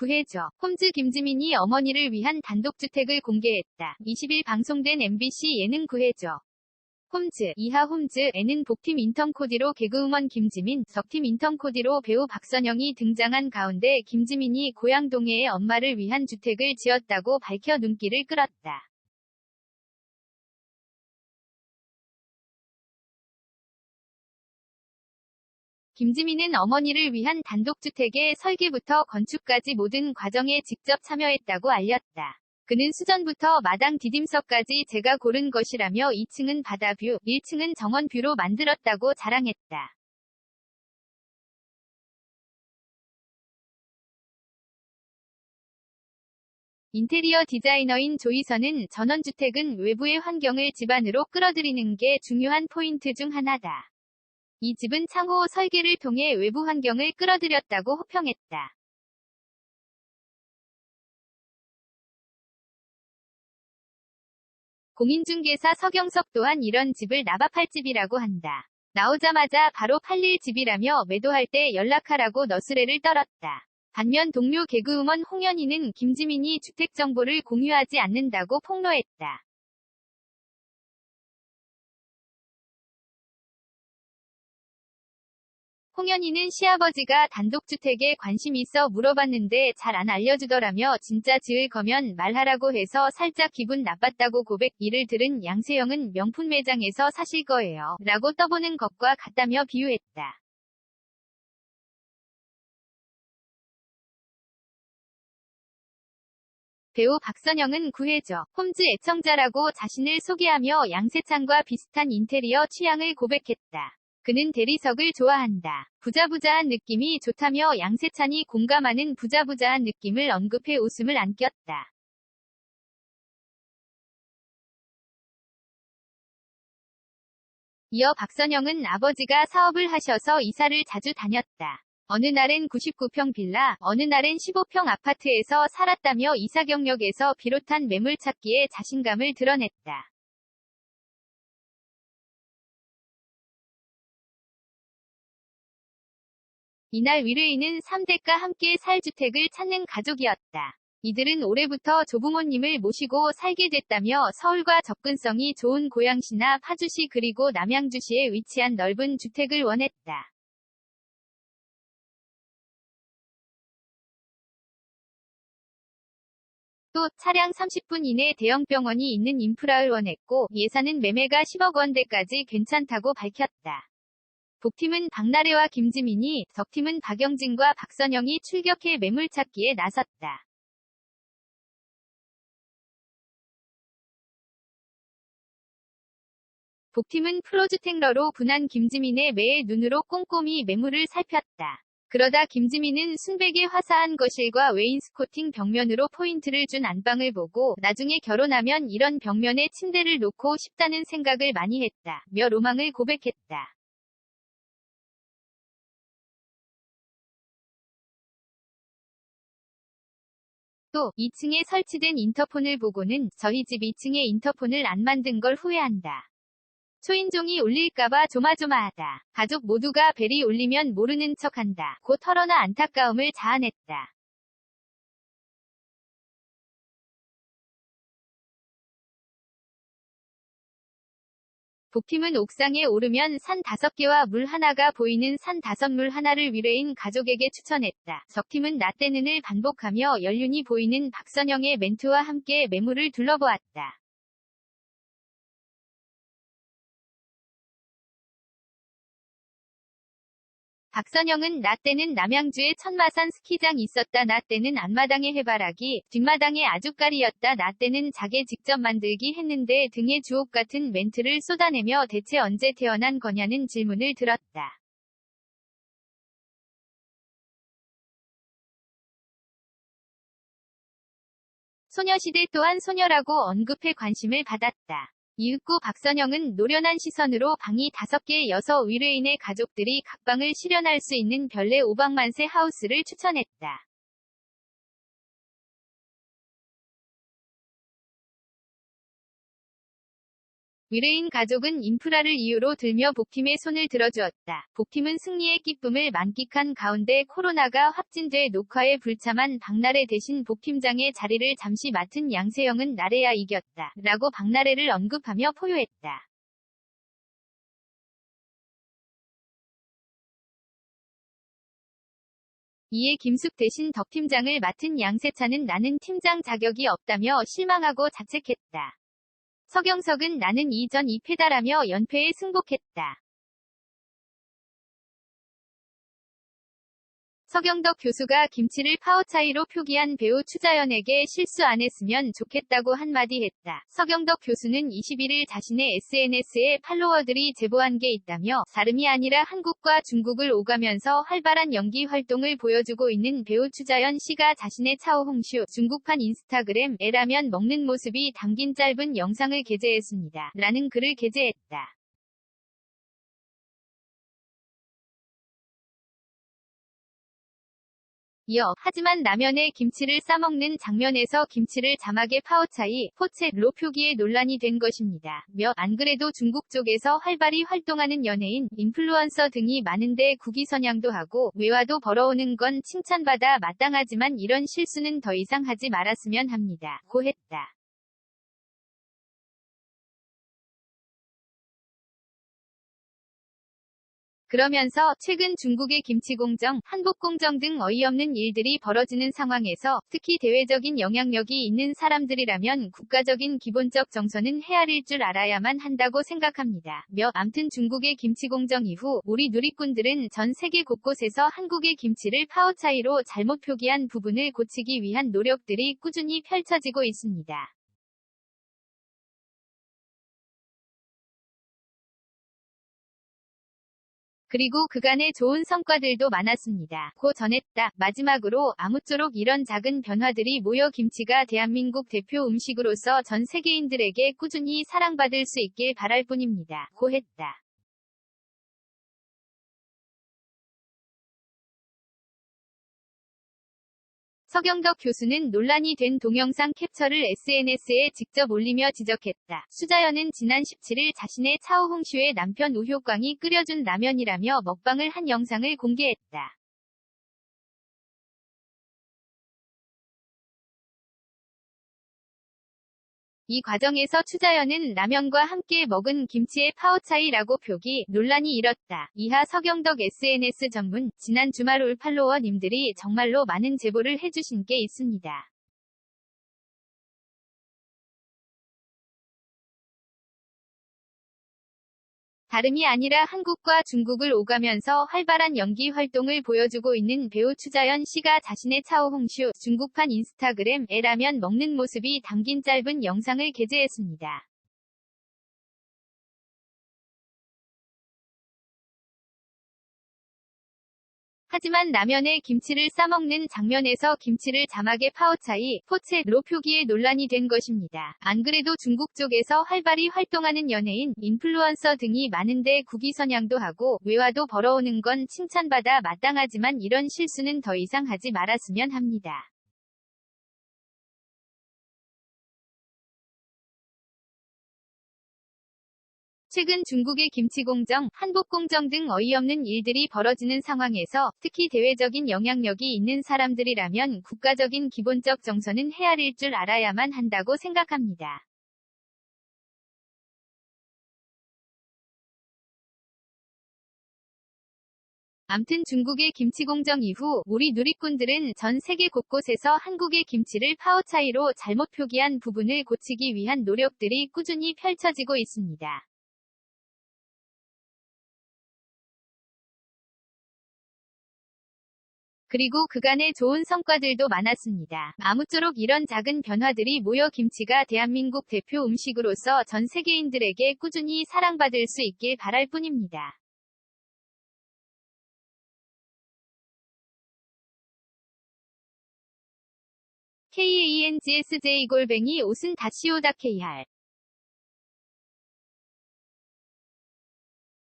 구해줘. 홈즈 김지민이 어머니를 위한 단독주택을 공개했다. 20일 방송된 MBC 예능 구해줘. 홈즈, 이하 홈즈에는 복팀 인턴 코디로 개그우먼 김지민, 적팀 인턴 코디로 배우 박선영이 등장한 가운데 김지민이 고향 동해에 엄마를 위한 주택을 지었다고 밝혀 눈길을 끌었다. 김지민은 어머니를 위한 단독주택의 설계부터 건축까지 모든 과정에 직접 참여했다고 알렸다. 그는 수전부터 마당 디딤석까지 제가 고른 것이라며 2층은 바다뷰, 1층은 정원뷰로 만들었다고 자랑했다. 인테리어 디자이너인 조이선은 전원주택은 외부의 환경을 집 안으로 끌어들이는 게 중요한 포인트 중 하나다. 이 집은 창호 설계를 통해 외부 환경을 끌어들였다고 호평했다. 공인중개사 서경석 또한 이런 집을 나바팔 집이라고 한다. 나오자마자 바로 팔릴 집이라며 매도할 때 연락하라고 너스레를 떨었다. 반면 동료 개그우먼 홍현희는 김지민이 주택 정보를 공유하지 않는다고 폭로했다. 홍현희는 시아버지가 단독주택에 관심 있어 물어봤는데 잘 안 알려주더라며 진짜 지을 거면 말하라고 해서 살짝 기분 나빴다고 고백. 이를 들은 양세형은 명품 매장에서 사실 거예요 라고 떠보는 것과 같다며 비유했다. 배우 박선영은 구해줘. 홈즈 애청자라고 자신을 소개하며 양세찬과 비슷한 인테리어 취향을 고백했다. 그는 대리석을 좋아한다. 부자부자한 느낌이 좋다며 양세찬이 공감하는 부자부자한 느낌을 언급해 웃음을 안겼다. 이어 박선영은 아버지가 사업을 하셔서 이사를 자주 다녔다. 어느 날엔 99평 빌라, 어느 날엔 15평 아파트에서 살았다며 이사 경력에서 비롯한 매물 찾기에 자신감을 드러냈다. 이날 의뢰인은 3대가 함께 살 주택을 찾는 가족이었다. 이들은 올해부터 조부모님을 모시고 살게 됐다며 서울과 접근성이 좋은 고양시나 파주시 그리고 남양주시에 위치한 넓은 주택을 원했다. 또 차량 30분 이내 대형 병원이 있는 인프라를 원했고 예산은 매매가 10억 원대까지 괜찮다고 밝혔다. 복팀은 박나래와 김지민이, 적팀은 박영진과 박선영이 출격해 매물 찾기에 나섰다. 복팀은 프로주택러로 분한 김지민의 매의 눈으로 꼼꼼히 매물을 살폈다. 그러다 김지민은 순백의 화사한 거실과 웨인스코팅 벽면으로 포인트를 준 안방을 보고 나중에 결혼하면 이런 벽면에 침대를 놓고 싶다는 생각을 많이 했다며 로망을 고백했다. 또 2층에 설치된 인터폰을 보고는 저희 집 2층에 인터폰을 안 만든 걸 후회한다. 초인종이 울릴까봐 조마조마하다. 가족 모두가 벨이 울리면 모르는 척한다. 고 털어놔 안타까움을 자아냈다. 복팀은 옥상에 오르면 산 5개와 물 하나가 보이는 산 5물 하나를 위뢰인 가족에게 추천했다. 적팀은 라떼는을 반복하며 연륜이 보이는 박선영의 멘트와 함께 매물을 둘러보았다. 박선영은 나 때는 남양주에 천마산 스키장 있었다. 나 때는 앞마당에 해바라기, 뒷마당에 아주까리였다. 나 때는 자개 직접 만들기 했는데 등의 주옥 같은 멘트를 쏟아내며 대체 언제 태어난 거냐는 질문을 들었다. 소녀시대 또한 소녀라고 언급해 관심을 받았다. 이윽고 박선영은 노련한 시선으로 방이 5개 여서 의뢰인의 가족들이 각방을 실현할 수 있는 별내 5방만세 하우스를 추천했다. 위르인 가족은 인프라를 이유로 들며 복팀에 손을 들어주었다. 복팀은 승리의 기쁨을 만끽한 가운데 코로나가 확진돼 녹화에 불참한 박나래 대신 복팀장의 자리를 잠시 맡은 양세형은 나래야 이겼다. 라고 박나래를 언급하며 포효했다. 이에 김숙 대신 덕팀장을 맡은 양세찬은 나는 팀장 자격이 없다며 실망하고 자책했다. 서경석은 나는 이전 2패다라며 연패에 승복했다. 서경덕 교수가 김치를 파워 차이로 표기한 배우 추자연에게 실수 안 했으면 좋겠다고 한마디 했다. 서경덕 교수는 21일 자신의 SNS에 팔로워들이 제보한 게 있다며 다름이 아니라 한국과 중국을 오가면서 활발한 연기 활동을 보여주고 있는 배우 추자연 씨가 자신의 차오홍슈 중국판 인스타그램에 라면 먹는 모습이 담긴 짧은 영상을 게재했습니다. 라는 글을 게재했다. 이어 하지만 라면에 김치를 싸먹는 장면에서 김치를 자막에 파워차이, 포챗로 표기에 논란이 된 것입니다. 안 그래도 중국 쪽에서 활발히 활동하는 연예인, 인플루언서 등이 많은데 국위선양도 하고 외화도 벌어오는 건 칭찬받아 마땅하지만 이런 실수는 더 이상 하지 말았으면 합니다. 고 했다. 그러면서 최근 중국의 김치공정, 한복공정 등 어이없는 일들이 벌어지는 상황에서 특히 대외적인 영향력이 있는 사람들이라면 국가적인 기본적 정서는 헤아릴 줄 알아야만 한다고 생각합니다. 암튼 중국의 김치공정 이후 우리 누리꾼들은 전 세계 곳곳에서 한국의 김치를 파워 차이로 잘못 표기한 부분을 고치기 위한 노력들이 꾸준히 펼쳐지고 있습니다. 그리고 그간의 좋은 성과들도 많았습니다. 고 전했다. 마지막으로 아무쪼록 이런 작은 변화들이 모여 김치가 대한민국 대표 음식으로서 전 세계인들에게 꾸준히 사랑받을 수 있길 바랄 뿐입니다. 고 했다. 서경덕 교수는 논란이 된 동영상 캡처를 SNS에 직접 올리며 지적했다. 수자연은 지난 17일 자신의 차오홍슈의 남편 우효광이 끓여준 라면이라며 먹방을 한 영상을 공개했다. 이 과정에서 추자연은 라면과 함께 먹은 김치의 파워차이라고 표기, 논란이 일었다. 이하 서경덕 SNS 전문, 지난 주말 올 팔로워님들이 정말로 많은 제보를 해주신 게 있습니다. 다름이 아니라 한국과 중국을 오가면서 활발한 연기 활동을 보여주고 있는 배우 추자연 씨가 자신의 차오홍슈 중국판 인스타그램에 라면 먹는 모습이 담긴 짧은 영상을 게재했습니다. 하지만 라면에 김치를 싸먹는 장면에서 김치를 자막에 파워차이, 포챗로 표기에 논란이 된 것입니다. 안 그래도 중국 쪽에서 활발히 활동하는 연예인, 인플루언서 등이 많은데 국위선양도 하고 외화도 벌어오는 건 칭찬받아 마땅하지만 이런 실수는 더 이상 하지 말았으면 합니다. 최근 중국의 김치공정, 한복공정 등 어이없는 일들이 벌어지는 상황에서 특히 대외적인 영향력이 있는 사람들이라면 국가적인 기본적 정서는 헤아릴 줄 알아야만 한다고 생각합니다. 암튼 중국의 김치공정 이후 우리 누리꾼들은 전 세계 곳곳에서 한국의 김치를 파워차이로 잘못 표기한 부분을 고치기 위한 노력들이 꾸준히 펼쳐지고 있습니다. 그리고 그간의 좋은 성과들도 많았습니다. 아무쪼록 이런 작은 변화들이 모여 김치가 대한민국 대표 음식으로서 전 세계인들에게 꾸준히 사랑받을 수 있길 바랄 뿐입니다. KANGSJ-옷은-co.kr